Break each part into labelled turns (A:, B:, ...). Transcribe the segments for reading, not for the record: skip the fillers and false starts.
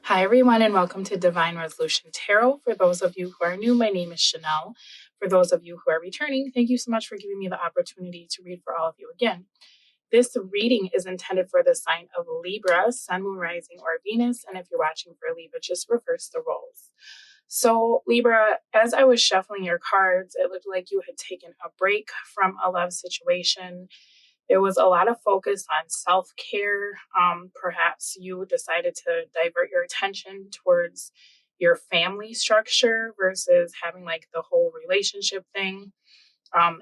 A: Hi, everyone, and welcome to Divine Resolution Tarot. For those of you who are new, my name is Chanel. For those of you who are returning, thank you so much for giving me the opportunity to read for all of you again. This reading is intended for the sign of Libra, Sun, Moon, Rising, or Venus. And if you're watching for Libra, just reverse the roles. So, Libra, as I was shuffling your cards, it looked like you had taken a break from a love situation. There was a lot of focus on self-care. Perhaps you decided to divert your attention towards your family structure versus having like the whole relationship thing.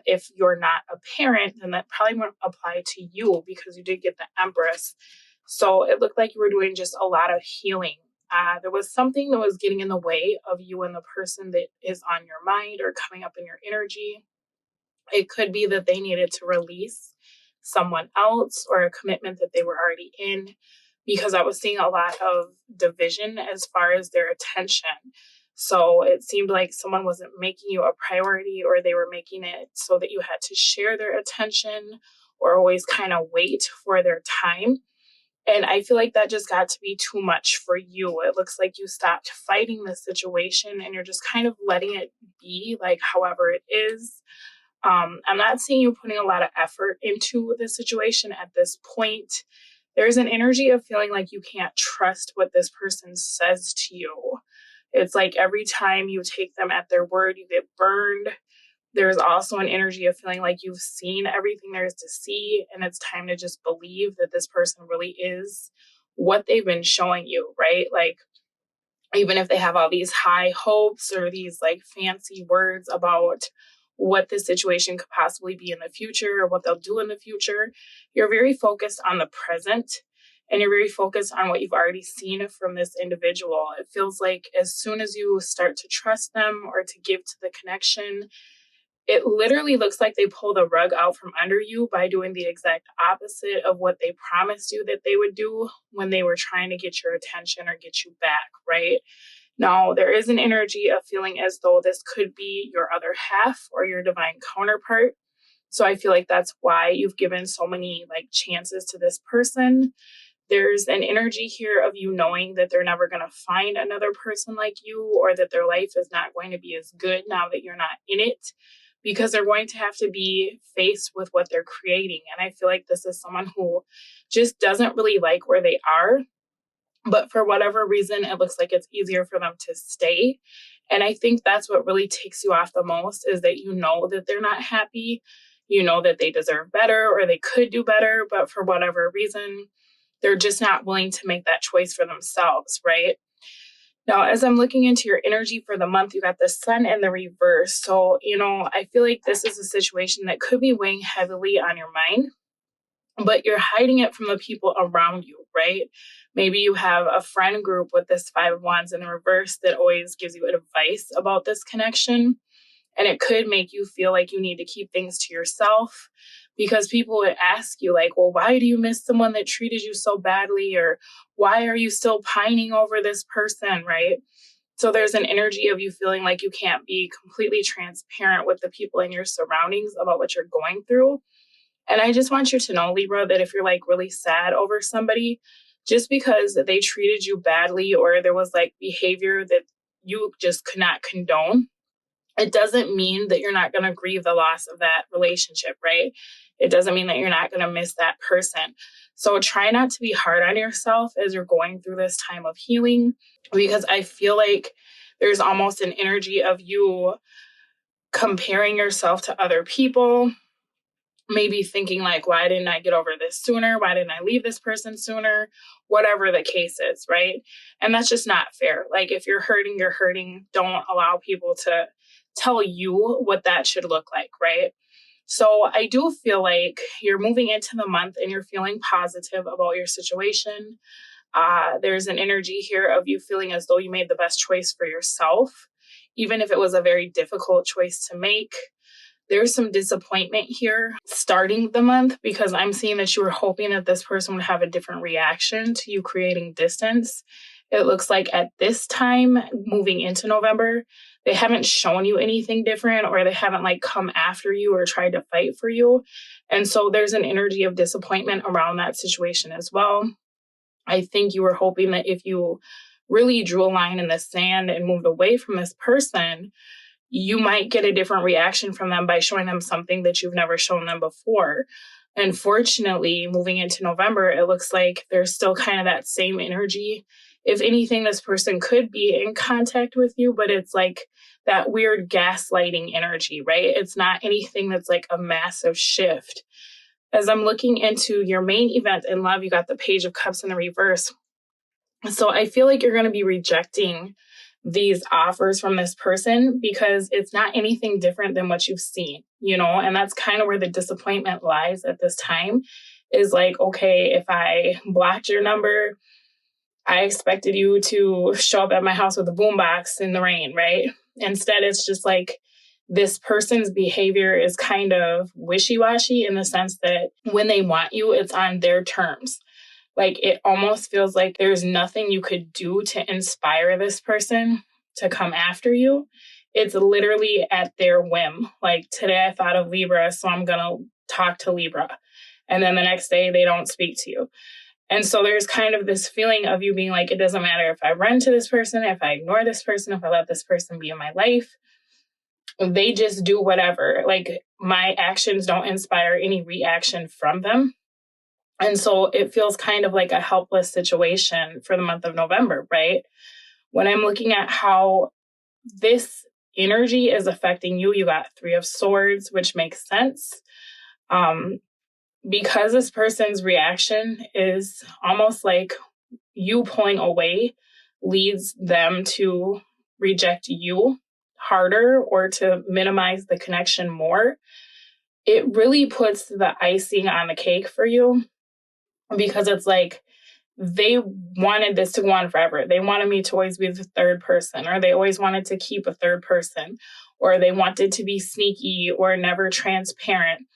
A: If you're not a parent, then that probably won't apply to you because you did get the Empress. So it looked like you were doing just a lot of healing. There was something that was getting in the way of you and the person that is on your mind or coming up in your energy. It could be that they needed to release someone else or a commitment that they were already in, because I was seeing a lot of division as far as their attention. So it seemed like someone wasn't making you a priority, or they were making it so that you had to share their attention or always kind of wait for their time. And I feel like that just got to be too much for you. It looks like you stopped fighting the situation and you're just kind of letting it be, like however it is. I'm not seeing you putting a lot of effort into the situation at this point. There's an energy of feeling like you can't trust what this person says to you. It's like every time you take them at their word, you get burned. There's also an energy of feeling like you've seen everything there is to see, and it's time to just believe that this person really is what they've been showing you, right? Like, even if they have all these high hopes or these like fancy words about what the situation could possibly be in the future or what they'll do in the future, you're very focused on the present and you're very focused on what you've already seen from this individual. It feels like as soon as you start to trust them or to give to the connection, it literally looks like they pull the rug out from under you by doing the exact opposite of what they promised you that they would do when they were trying to get your attention or get you back, right? Now, there is an energy of feeling as though this could be your other half or your divine counterpart. So I feel like that's why you've given so many like chances to this person. There's an energy here of you knowing that they're never going to find another person like you, or that their life is not going to be as good now that you're not in it, because they're going to have to be faced with what they're creating. And I feel like this is someone who just doesn't really like where they are, but for whatever reason, it looks like it's easier for them to stay. And I think that's what really takes you off the most, is that you know that they're not happy. You know that they deserve better or they could do better, but for whatever reason, they're just not willing to make that choice for themselves, right? Now, as I'm looking into your energy for the month, you got the Sun in the reverse. So, I feel like this is a situation that could be weighing heavily on your mind, but you're hiding it from the people around you, right? Maybe you have a friend group with this Five of Wands in the reverse that always gives you advice about this connection. And it could make you feel like you need to keep things to yourself, because people would ask you like, well, why do you miss someone that treated you so badly? Or why are you still pining over this person, right? So there's an energy of you feeling like you can't be completely transparent with the people in your surroundings about what you're going through. And I just want you to know, Libra, that if you're like really sad over somebody, just because they treated you badly or there was like behavior that you just could not condone, it doesn't mean that you're not going to grieve the loss of that relationship, right? It doesn't mean that you're not going to miss that person. So try not to be hard on yourself as you're going through this time of healing, because I feel like there's almost an energy of you comparing yourself to other people, maybe thinking like, why didn't I get over this sooner? Why didn't I leave this person sooner? Whatever the case is, right? And that's just not fair. Like, if you're hurting, you're hurting. Don't allow people to tell you what that should look like, right? So I do feel like you're moving into the month and you're feeling positive about your situation. There's an energy here of you feeling as though you made the best choice for yourself, even if it was a very difficult choice to make. There's some disappointment here starting the month, because I'm seeing that you were hoping that this person would have a different reaction to you creating distance. It looks like at this time, moving into November, they haven't shown you anything different, or they haven't like come after you or tried to fight for you. And so there's an energy of disappointment around that situation as well. I think you were hoping that if you really drew a line in the sand and moved away from this person, you might get a different reaction from them by showing them something that you've never shown them before. Unfortunately, moving into November, it looks like there's still kind of that same energy. If anything, this person could be in contact with you, but it's like that weird gaslighting energy, right? It's not anything that's like a massive shift. As I'm looking into your main event in love, you got the Page of Cups in the reverse. So I feel like you're going to be rejecting these offers from this person because it's not anything different than what you've seen, you know, and that's kind of where the disappointment lies at this time is like, okay, if I blocked your number, I expected you to show up at my house with a boombox in the rain, right? Instead, it's just like this person's behavior is kind of wishy-washy in the sense that when they want you, it's on their terms. Like it almost feels like there's nothing you could do to inspire this person to come after you. It's literally at their whim. Like today I thought of Libra, so I'm going to talk to Libra. And then the next day they don't speak to you. And so there's kind of this feeling of you being like, it doesn't matter if I run to this person, if I ignore this person, if I let this person be in my life. They just do whatever. Like my actions don't inspire any reaction from them. And so it feels kind of like a helpless situation for the month of November, right? When I'm looking at how this energy is affecting you, you got 3 of Swords, which makes sense. Because this person's reaction is almost like you pulling away leads them to reject you harder or to minimize the connection more. It really puts the icing on the cake for you. Because it's like they wanted this to go on forever. They wanted me to always be the third person, or they always wanted to keep a third person, or they wanted to be sneaky or never transparent.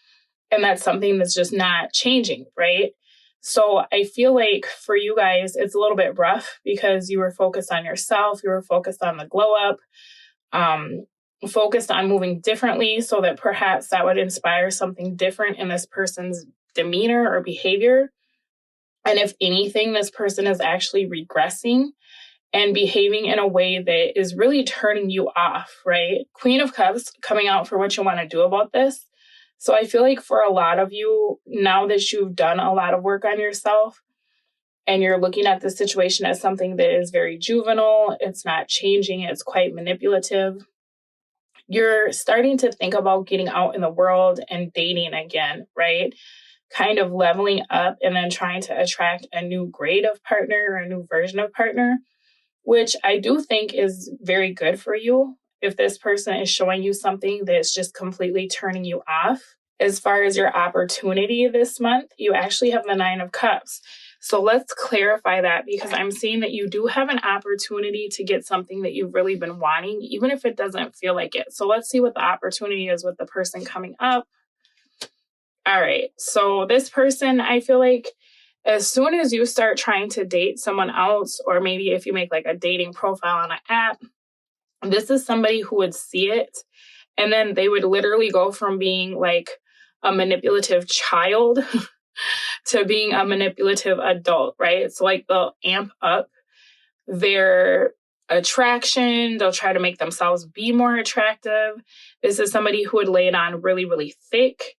A: And that's something that's just not changing, right? So I feel like for you guys, it's a little bit rough because you were focused on yourself. You were focused on the glow up, focused on moving differently so that perhaps that would inspire something different in this person's demeanor or behavior. And if anything, this person is actually regressing and behaving in a way that is really turning you off, right? Queen of Cups coming out for what you want to do about this. So I feel like for a lot of you, now that you've done a lot of work on yourself and you're looking at the situation as something that is very juvenile, it's not changing, it's quite manipulative, you're starting to think about getting out in the world and dating again, right? Kind of leveling up and then trying to attract a new grade of partner or a new version of partner, which I do think is very good for you if this person is showing you something that's just completely turning you off. As far as your opportunity this month, you actually have the 9 of Cups. So let's clarify that because I'm seeing that you do have an opportunity to get something that you've really been wanting, even if it doesn't feel like it. So let's see what the opportunity is with the person coming up. All right. So this person, I feel like as soon as you start trying to date someone else, or maybe if you make like a dating profile on an app, this is somebody who would see it. And then they would literally go from being like a manipulative child to being a manipulative adult, right? So like they'll amp up their attraction. They'll try to make themselves be more attractive. This is somebody who would lay it on really, really thick.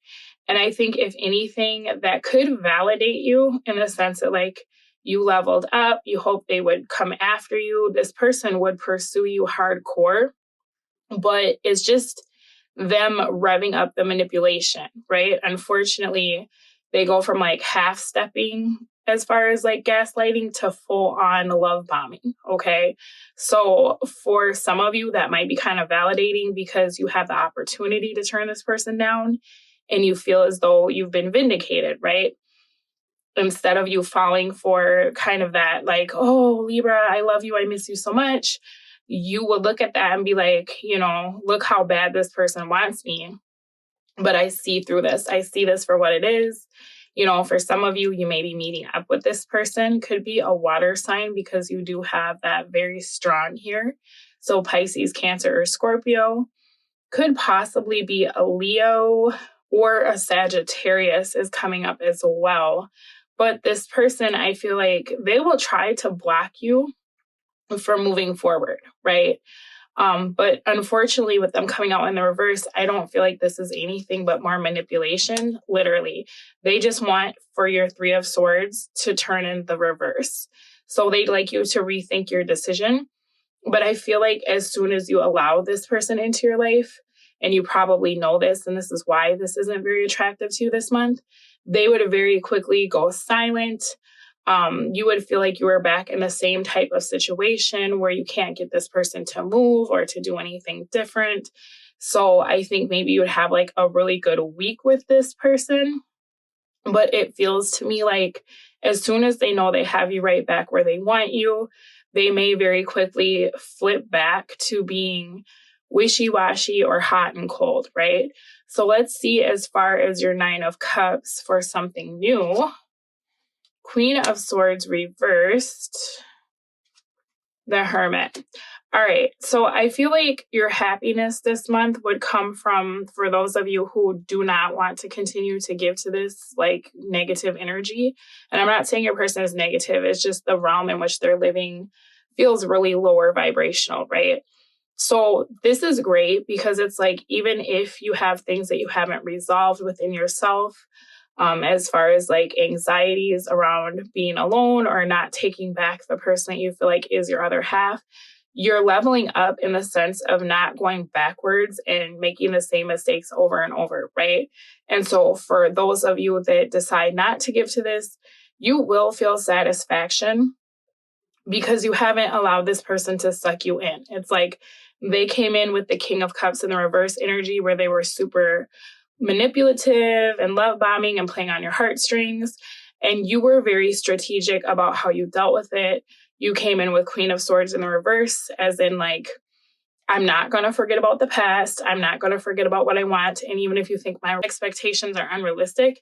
A: And I think if anything, that could validate you in the sense that like you leveled up, you hope they would come after you. This person would pursue you hardcore, but it's just them revving up the manipulation, right? Unfortunately, they go from like half stepping as far as like gaslighting to full on love bombing. Okay. So for some of you, that might be kind of validating because you have the opportunity to turn this person down and you feel as though you've been vindicated, right? Instead of you falling for kind of that, like, oh, Libra, I love you. I miss you so much. You would look at that and be like, you know, look how bad this person wants me. But I see through this. I see this for what it is. You know, for some of you, you may be meeting up with this person. Could be a water sign because you do have that very strong here. So Pisces, Cancer, or Scorpio. Could possibly be a Leo or a Sagittarius is coming up as well. But this person, I feel like they will try to block you for moving forward, right? But unfortunately, with them coming out in the reverse, I don't feel like this is anything but more manipulation. Literally, they just want for your Three of Swords to turn in the reverse. So they'd like you to rethink your decision. But I feel like as soon as you allow this person into your life, and you probably know this, and this is why this isn't very attractive to you this month, they would very quickly go silent. You would feel like you were back in the same type of situation where you can't get this person to move or to do anything different. So I think maybe you would have like a really good week with this person. But it feels to me like as soon as they know they have you right back where they want you, they may very quickly flip back to being wishy-washy or hot and cold, right? So let's see as far as your Nine of Cups for something new. Queen of Swords reversed, the Hermit. All right, so I feel like your happiness this month would come from, for those of you who do not want to continue to give to this like negative energy. And I'm not saying your person is negative, it's just the realm in which they're living feels really lower vibrational, right? So this is great because it's like, even if you have things that you haven't resolved within yourself, as far as like anxieties around being alone or not taking back the person that you feel like is your other half, you're leveling up in the sense of not going backwards and making the same mistakes over and over, right? And so for those of you that decide not to give to this, you will feel satisfaction because you haven't allowed this person to suck you in. It's like they came in with the King of Cups in the reverse energy where they were super manipulative and love bombing and playing on your heartstrings. And you were very strategic about how you dealt with it. You came in with Queen of Swords in the reverse, as in like, I'm not going to forget about the past. I'm not going to forget about what I want. And even if you think my expectations are unrealistic,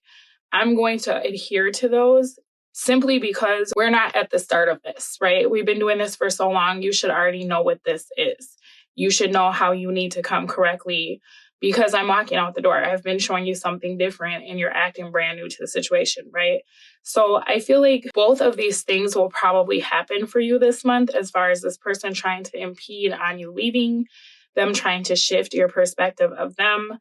A: I'm going to adhere to those simply because we're not at the start of this, right? We've been doing this for so long. You should already know what this is. You should know how you need to come correctly because I'm walking out the door. I've been showing you something different and you're acting brand new to the situation, right? So I feel like both of these things will probably happen for you this month, as far as this person trying to impede on you leaving, them trying to shift your perspective of them.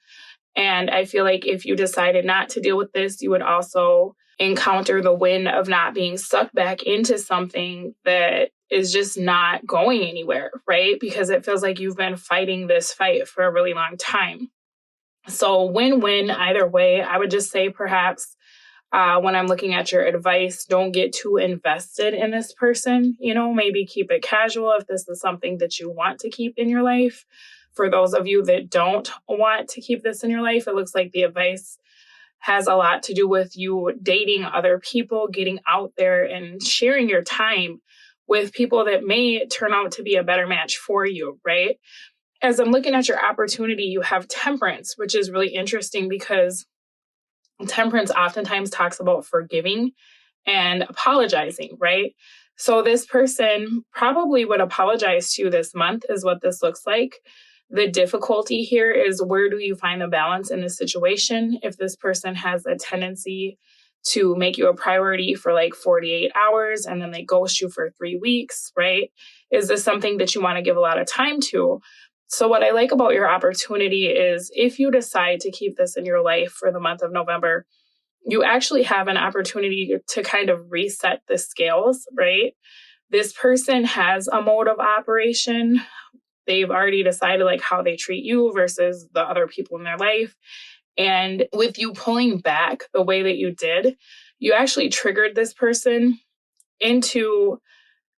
A: And I feel like if you decided not to deal with this, you would also encounter the win of not being sucked back into something that is just not going anywhere, right? Because it feels like you've been fighting this fight for a really long time. So win-win either way. I would just say perhaps when I'm looking at your advice, don't get too invested in this person. You know, maybe keep it casual if this is something that you want to keep in your life. For those of you that don't want to keep this in your life, it looks like the advice has a lot to do with you dating other people, getting out there and sharing your time with people that may turn out to be a better match for you, right? As I'm looking at your opportunity, you have Temperance, which is really interesting because Temperance oftentimes talks about forgiving and apologizing, right? So this person probably would apologize to you this month is what this looks like. The difficulty here is, where do you find the balance in this situation? If this person has a tendency to make you a priority for like 48 hours and then they ghost you for 3 weeks, right? Is this something that you want to give a lot of time to? So what I like about your opportunity is, if you decide to keep this in your life for the month of November, you actually have an opportunity to kind of reset the scales, right? This person has a mode of operation. They've already decided like how they treat you versus the other people in their life. And with you pulling back the way that you did, you actually triggered this person into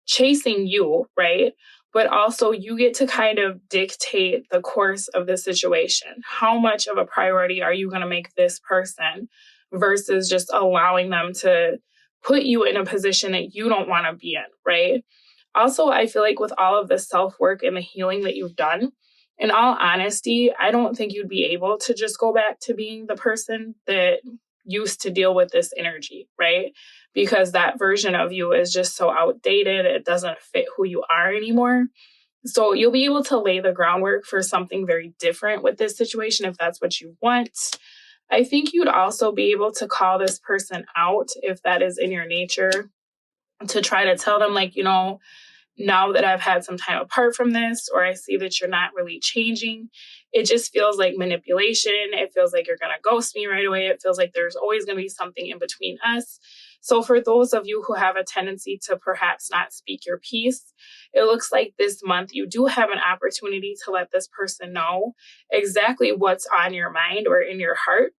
A: chasing you, right? But also you get to kind of dictate the course of the situation. How much of a priority are you going to make this person versus just allowing them to put you in a position that you don't want to be in, right? Also, I feel like with all of the self-work and the healing that you've done, in all honesty, I don't think you'd be able to just go back to being the person that used to deal with this energy, right? Because that version of you is just so outdated. It doesn't fit who you are anymore. So you'll be able to lay the groundwork for something very different with this situation if that's what you want. I think you'd also be able to call this person out if that is in your nature, to try to tell them like, you know, now that I've had some time apart from this, or I see that you're not really changing, it just feels like manipulation. It feels like you're going to ghost me right away. It feels like there's always going to be something in between us. So for those of you who have a tendency to perhaps not speak your piece, it looks like this month you do have an opportunity to let this person know exactly what's on your mind or in your heart.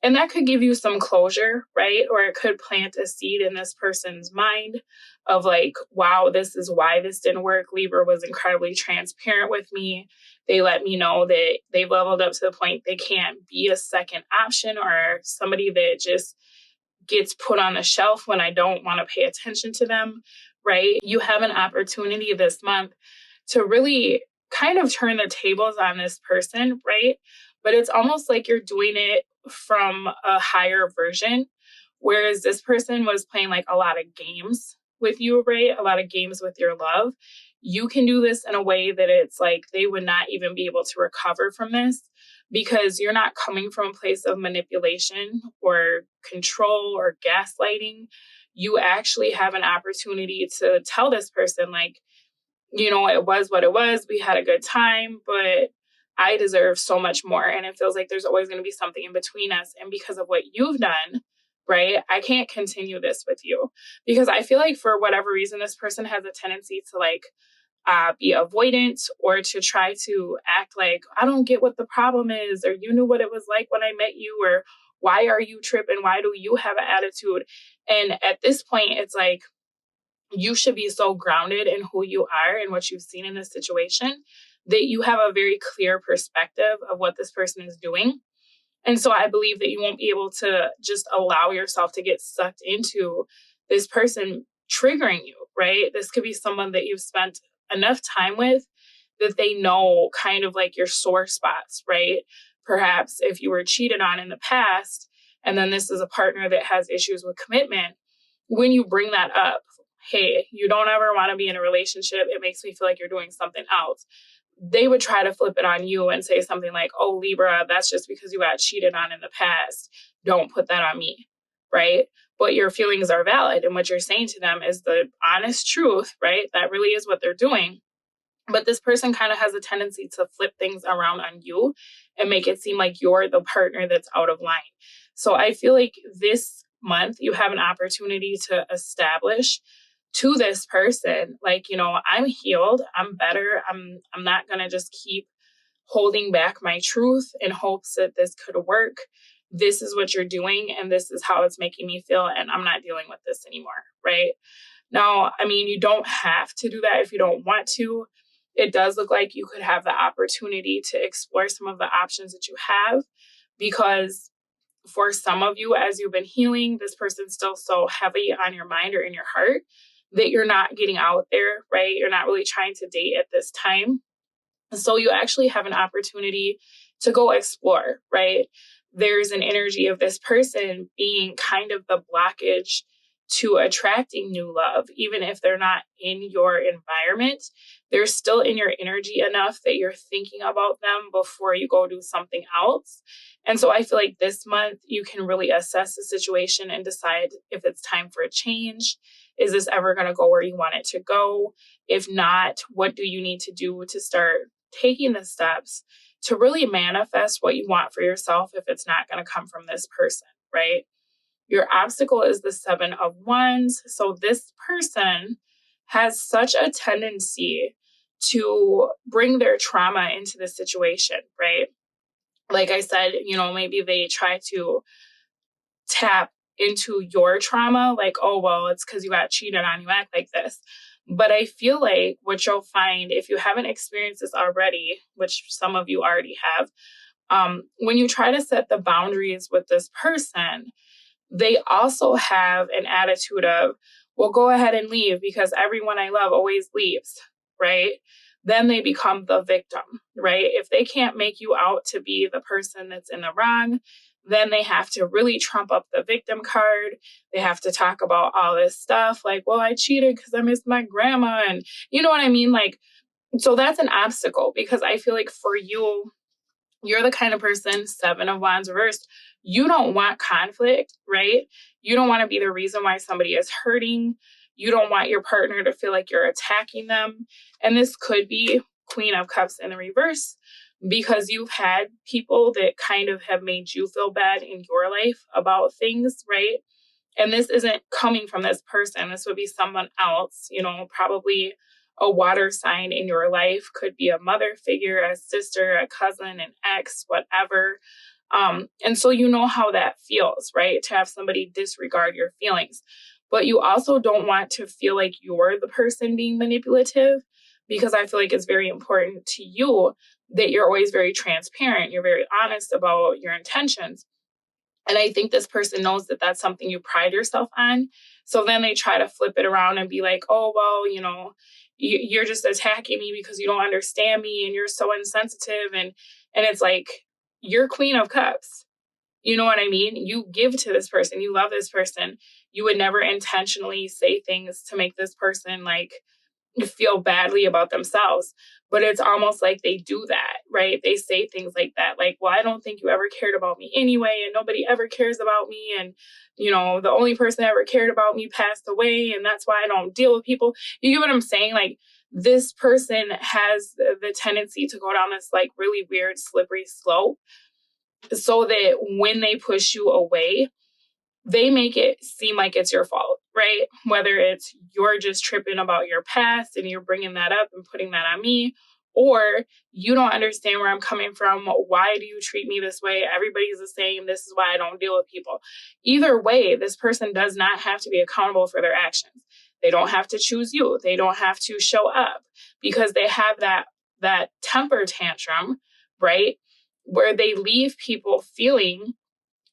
A: And that could give you some closure, right? Or it could plant a seed in this person's mind of like, wow, this is why this didn't work. Libra was incredibly transparent with me. They let me know that they've leveled up to the point they can't be a second option or somebody that just gets put on the shelf when I don't want to pay attention to them, right? You have an opportunity this month to really kind of turn the tables on this person, right? But it's almost like you're doing it from a higher version, whereas this person was playing like a lot of games with you, right? A lot of games with your love. You can do this in a way that it's like they would not even be able to recover from this because you're not coming from a place of manipulation or control or gaslighting. You actually have an opportunity to tell this person, like, you know, it was what it was. We had a good time, but I deserve so much more. And it feels like there's always going to be something in between us. And because of what you've done, right, I can't continue this with you. Because I feel like for whatever reason, this person has a tendency to like be avoidant or to try to act like, I don't get what the problem is, or you knew what it was like when I met you, or why are you tripping? Why do you have an attitude? And at this point, it's like, you should be so grounded in who you are and what you've seen in this situation that you have a very clear perspective of what this person is doing. And so I believe that you won't be able to just allow yourself to get sucked into this person triggering you, right? This could be someone that you've spent enough time with that they know kind of like your sore spots, right? Perhaps if you were cheated on in the past, and then this is a partner that has issues with commitment, when you bring that up, hey, you don't ever want to be in a relationship, it makes me feel like you're doing something else. They would try to flip it on you and say something like, oh, Libra, that's just because you got cheated on in the past. Don't put that on me, right? But your feelings are valid. And what you're saying to them is the honest truth, right? That really is what they're doing. But this person kind of has a tendency to flip things around on you and make it seem like you're the partner that's out of line. So I feel like this month you have an opportunity to establish to this person, like, you know, I'm healed, I'm better, I'm not going to just keep holding back my truth in hopes that this could work. This is what you're doing and this is how it's making me feel, and I'm not dealing with this anymore, right? Now, I mean, you don't have to do that if you don't want to. It does look like you could have the opportunity to explore some of the options that you have, because for some of you, as you've been healing, this person's still so heavy on your mind or in your heart that you're not getting out there, right? You're not really trying to date at this time. So you actually have an opportunity to go explore, right? There's an energy of this person being kind of the blockage to attracting new love. Even if they're not in your environment, they're still in your energy enough that you're thinking about them before you go do something else. And so I feel like this month you can really assess the situation and decide if it's time for a change. Is this ever going to go where you want it to go? If not, what do you need to do to start taking the steps to really manifest what you want for yourself if it's not going to come from this person, right? Your obstacle is the 7 of Wands. So this person has such a tendency to bring their trauma into the situation, right? Like I said, you know, maybe they try to tap into your trauma, like, oh, well, it's because you got cheated on, you act like this. But I feel like what you'll find, if you haven't experienced this already, which some of you already have, when you try to set the boundaries with this person, they also have an attitude of, well, go ahead and leave because everyone I love always leaves, right? Then they become the victim, right? If they can't make you out to be the person that's in the wrong, then they have to really trump up the victim card. They have to talk about all this stuff like, well, I cheated because I missed my grandma. And you know what I mean? Like, so that's an obstacle because I feel like for you, you're the kind of person, 7 of Wands reversed, you don't want conflict, right? You don't want to be the reason why somebody is hurting. You don't want your partner to feel like you're attacking them. And this could be Queen of Cups in the reverse, because you've had people that kind of have made you feel bad in your life about things, right? And this isn't coming from this person. This would be someone else, probably a water sign in your life. Could be a mother figure, a sister, a cousin, an ex, whatever. And so you know how that feels, right? To have somebody disregard your feelings. But you also don't want to feel like you're the person being manipulative, because I feel like it's very important to you that you're always very transparent. You're very honest about your intentions. And I think this person knows that that's something you pride yourself on. So then they try to flip it around and be like, oh, well, you're just attacking me because you don't understand me and you're so insensitive. And it's like, you're Queen of Cups. You know what I mean? You give to this person. You love this person. You would never intentionally say things to make this person like feel badly about themselves. But it's almost like they do that, right? They say things like that, like, well, I don't think you ever cared about me anyway, and nobody ever cares about me. And, the only person that ever cared about me passed away, and that's why I don't deal with people. You get what I'm saying? Like, this person has the tendency to go down this like really weird, slippery slope, so that when they push you away, they make it seem like it's your fault, right? Whether it's you're just tripping about your past and you're bringing that up and putting that on me, or you don't understand where I'm coming from. Why do you treat me this way? Everybody's the same. This is why I don't deal with people. Either way, this person does not have to be accountable for their actions. They don't have to choose you. They don't have to show up, because they have that temper tantrum, right? Where they leave people feeling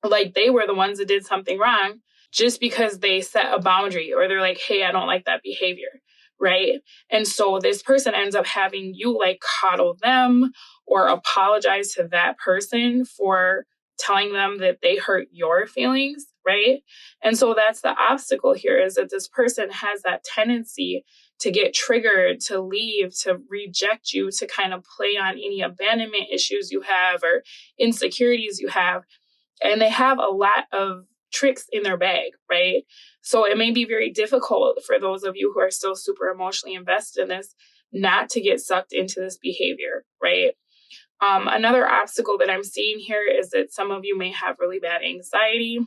A: like they were the ones that did something wrong just because they set a boundary, or they're like, hey, I don't like that behavior, right? And so this person ends up having you like coddle them or apologize to that person for telling them that they hurt your feelings, right? And so that's the obstacle here, is that this person has that tendency to get triggered, to leave, to reject you, to kind of play on any abandonment issues you have or insecurities you have. And they have a lot of tricks in their bag, right? So it may be very difficult for those of you who are still super emotionally invested in this not to get sucked into this behavior, right? Another obstacle that I'm seeing here is that some of you may have really bad anxiety.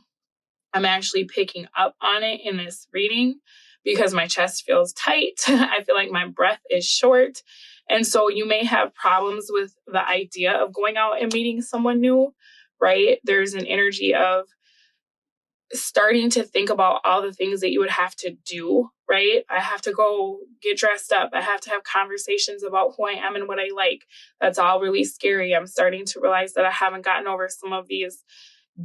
A: I'm actually picking up on it in this reading because my chest feels tight. I feel like my breath is short. And so you may have problems with the idea of going out and meeting someone new, right? There's an energy of starting to think about all the things that you would have to do, right? I have to go get dressed up. I have to have conversations about who I am and what I like. That's all really scary. I'm starting to realize that I haven't gotten over some of these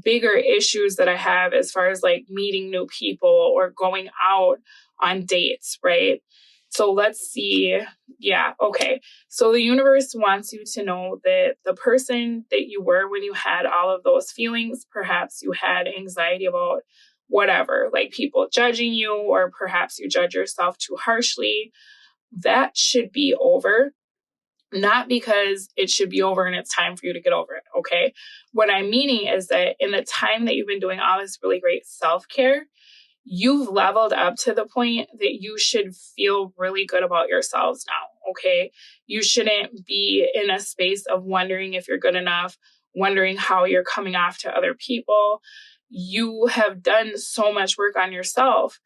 A: bigger issues that I have as far as like meeting new people or going out on dates, right? So let's see. Yeah, okay. So the universe wants you to know that the person that you were when you had all of those feelings, perhaps you had anxiety about whatever, like people judging you, or perhaps you judge yourself too harshly, that should be over. Not because it should be over and it's time for you to get over it, okay? What I'm meaning is that in the time that you've been doing all this really great self-care, you've leveled up to the point that you should feel really good about yourselves now, okay? You shouldn't be in a space of wondering if you're good enough, wondering how you're coming off to other people. You have done so much work on yourself.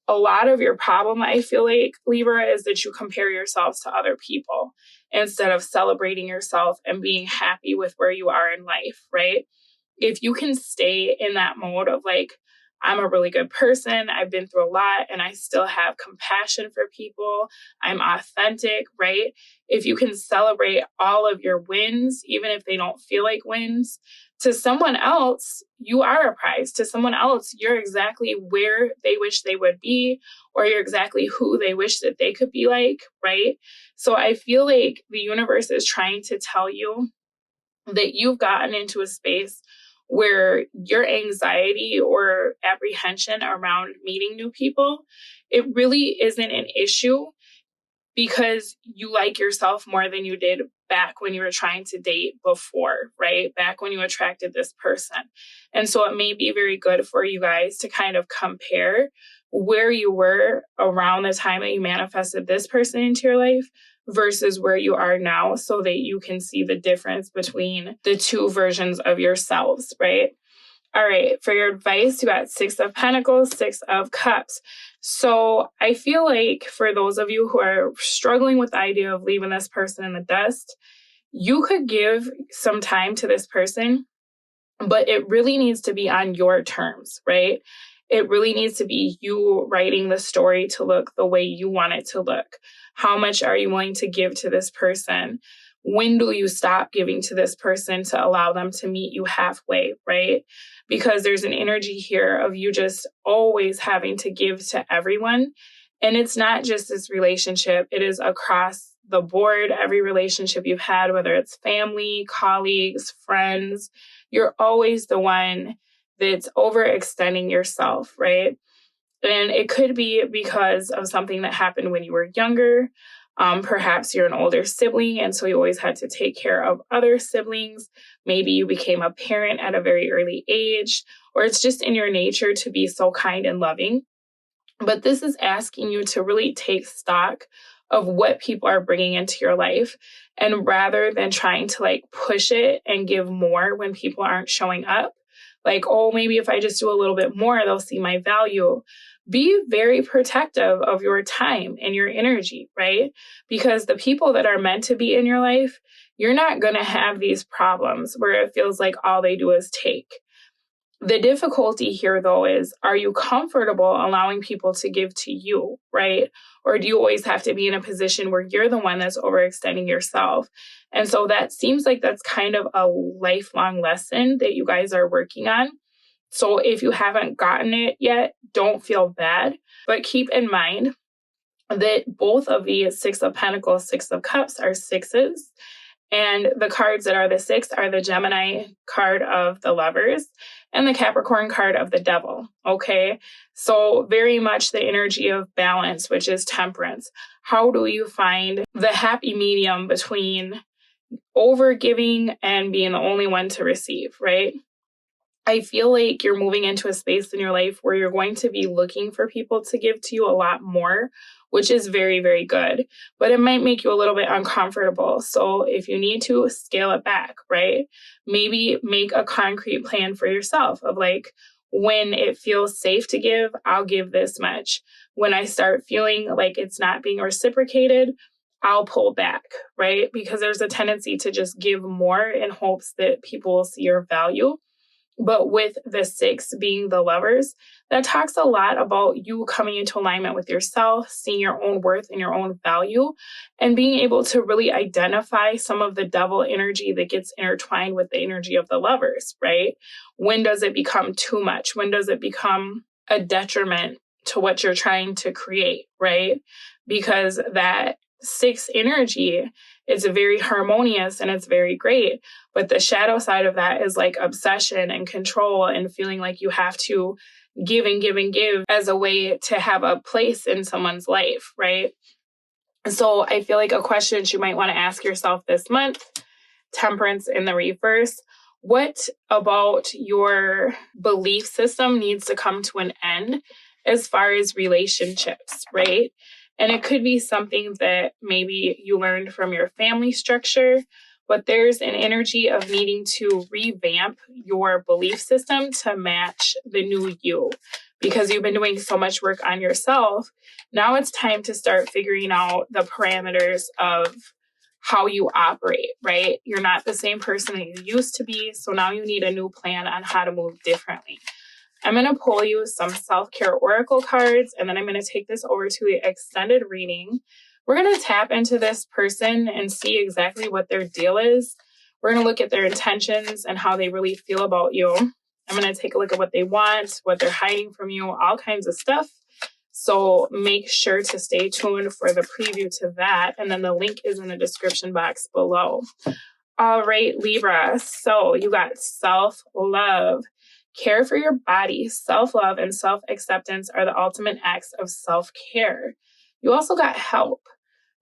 A: A lot of your problem, I feel like, Libra, is that you compare yourselves to other people instead of celebrating yourself and being happy with where you are in life, right? If you can stay in that mode of like, I'm a really good person, I've been through a lot, and I still have compassion for people, I'm authentic, right? If you can celebrate all of your wins, even if they don't feel like wins, to someone else, you are a prize. To someone else, you're exactly where they wish they would be, or you're exactly who they wish that they could be like, right? So I feel like the universe is trying to tell you that you've gotten into a space where your anxiety or apprehension around meeting new people, it really isn't an issue. because you like yourself more than you did back when you were trying to date before, right? Back when you attracted this person. And so it may be very good for you guys to kind of compare where you were around the time that you manifested this person into your life versus where you are now, so that you can see the difference between the two versions of yourselves, right? All right, for your advice, you got 6 of Pentacles, 6 of Cups. So I feel like for those of you who are struggling with the idea of leaving this person in the dust, you could give some time to this person, but it really needs to be on your terms, right? It really needs to be you writing the story to look the way you want it to look. How much are you willing to give to this person? When do you stop giving to this person to allow them to meet you halfway, right? Because there's an energy here of you just always having to give to everyone. And it's not just this relationship, it is across the board. Every relationship you've had, whether it's family, colleagues, friends, you're always the one that's overextending yourself, right? And it could be because of something that happened when you were younger. Perhaps you're an older sibling, and so you always had to take care of other siblings. Maybe you became a parent at a very early age, or it's just in your nature to be so kind and loving. But this is asking you to really take stock of what people are bringing into your life. And rather than trying to like push it and give more when people aren't showing up, like, oh, maybe if I just do a little bit more, they'll see my value. Be very protective of your time and your energy, right? Because the people that are meant to be in your life, you're not going to have these problems where it feels like all they do is take. The difficulty here, though, is, are you comfortable allowing people to give to you, right? Or do you always have to be in a position where you're the one that's overextending yourself? And so that seems like that's kind of a lifelong lesson that you guys are working on. So if you haven't gotten it yet, don't feel bad, but keep in mind that both of the 6 of Pentacles, 6 of Cups are sixes. And the cards that are the 6 are the Gemini card of the Lovers and the Capricorn card of the Devil. Okay. So very much the energy of balance, which is temperance. How do you find the happy medium between over giving and being the only one to receive, right? I feel like you're moving into a space in your life where you're going to be looking for people to give to you a lot more, which is very, very good, but it might make you a little bit uncomfortable. So if you need to, scale it back, right? Maybe make a concrete plan for yourself of like, when it feels safe to give, I'll give this much. When I start feeling like it's not being reciprocated, I'll pull back, right? Because there's a tendency to just give more in hopes that people will see your value. But with the 6 being the Lovers, that talks a lot about you coming into alignment with yourself, seeing your own worth and your own value, and being able to really identify some of the Devil energy that gets intertwined with the energy of the Lovers, right? When does it become too much? When does it become a detriment to what you're trying to create, right? Because that 6 energy is very harmonious and it's very great. But the shadow side of that is like obsession and control and feeling like you have to give and give and give as a way to have a place in someone's life, right? So I feel like a question you might want to ask yourself this month, Temperance in the reverse, what about your belief system needs to come to an end as far as relationships, right? And it could be something that maybe you learned from your family structure, but there's an energy of needing to revamp your belief system to match the new you. Because you've been doing so much work on yourself, now it's time to start figuring out the parameters of how you operate, right? You're not the same person that you used to be, so now you need a new plan on how to move differently. I'm going to pull you some self-care oracle cards, and then I'm going to take this over to the extended reading. We're going to tap into this person and see exactly what their deal is. We're going to look at their intentions and how they really feel about you. I'm going to take a look at what they want, what they're hiding from you, all kinds of stuff. So make sure to stay tuned for the preview to that. And then the link is in the description box below. All right, Libra. So you got self-love. Care for your body. Self-love and self-acceptance are the ultimate acts of self-care. You also got help.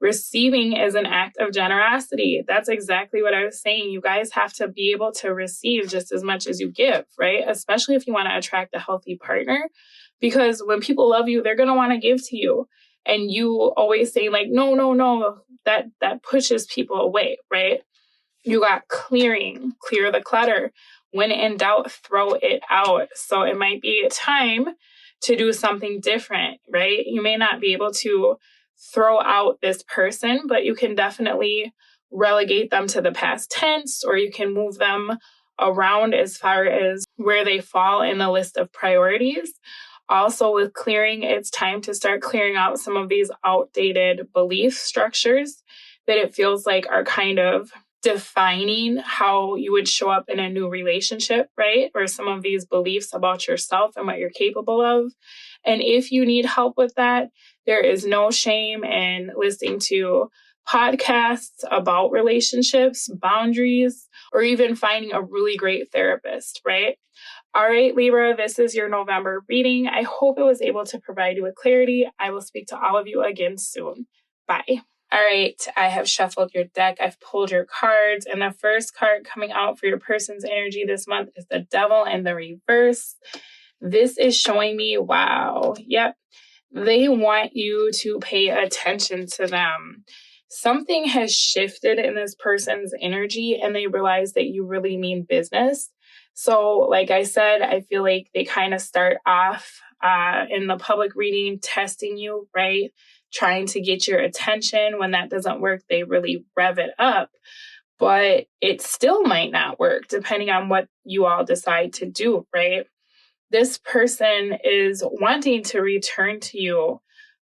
A: Receiving is an act of generosity. That's exactly what I was saying. You guys have to be able to receive just as much as you give, right? Especially if you want to attract a healthy partner, because when people love you, they're going to want to give to you. And you always say like, no, no, no, that pushes people away, right? You got clearing, clear the clutter. When in doubt, throw it out. So it might be a time to do something different, right? You may not be able to throw out this person, but you can definitely relegate them to the past tense, or you can move them around as far as where they fall in the list of priorities. Also, with clearing, it's time to start clearing out some of these outdated belief structures that it feels like are kind of defining how you would show up in a new relationship, right? Or some of these beliefs about yourself and what you're capable of. And if you need help with that, there is no shame in listening to podcasts about relationships, boundaries, or even finding a really great therapist, right? All right, Libra, this is your November reading. I hope it was able to provide you with clarity. I will speak to all of you again soon. Bye. All right, I have shuffled your deck. I've pulled your cards, and the first card coming out for your person's energy this month is the Devil in the reverse. This is showing me, wow, yep, they want you to pay attention to them. Something has shifted in this person's energy, and they realize that you really mean business. So, like I said, I feel like they kind of start off in the public reading, testing you, right? Trying to get your attention. When that doesn't work, they really rev it up. But it still might not work depending on what you all decide to do, right? This person is wanting to return to you,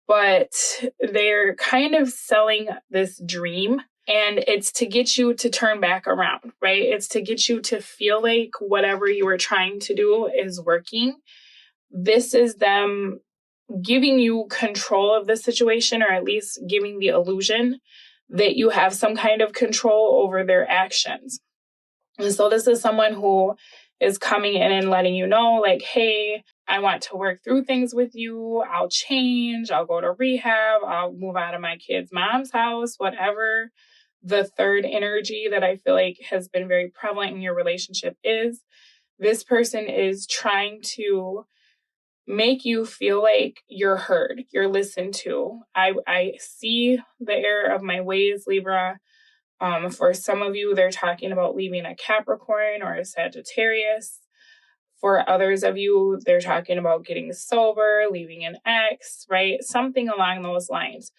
A: but they're kind of selling this dream. And it's to get you to turn back around, right? It's to get you to feel like whatever you were trying to do is working. This is them giving you control of the situation, or at least giving the illusion that you have some kind of control over their actions. And so this is someone who is coming in and letting you know, like, hey, I want to work through things with you. I'll change. I'll go to rehab. I'll move out of my kid's mom's house, whatever the third energy that I feel like has been very prevalent in your relationship is. This person is trying to make you feel like you're heard, you're listened to. I see the error of my ways, Libra. For some of you, they're talking about leaving a Capricorn or a Sagittarius. For others of you, they're talking about getting sober, leaving an ex, right? Something along those lines.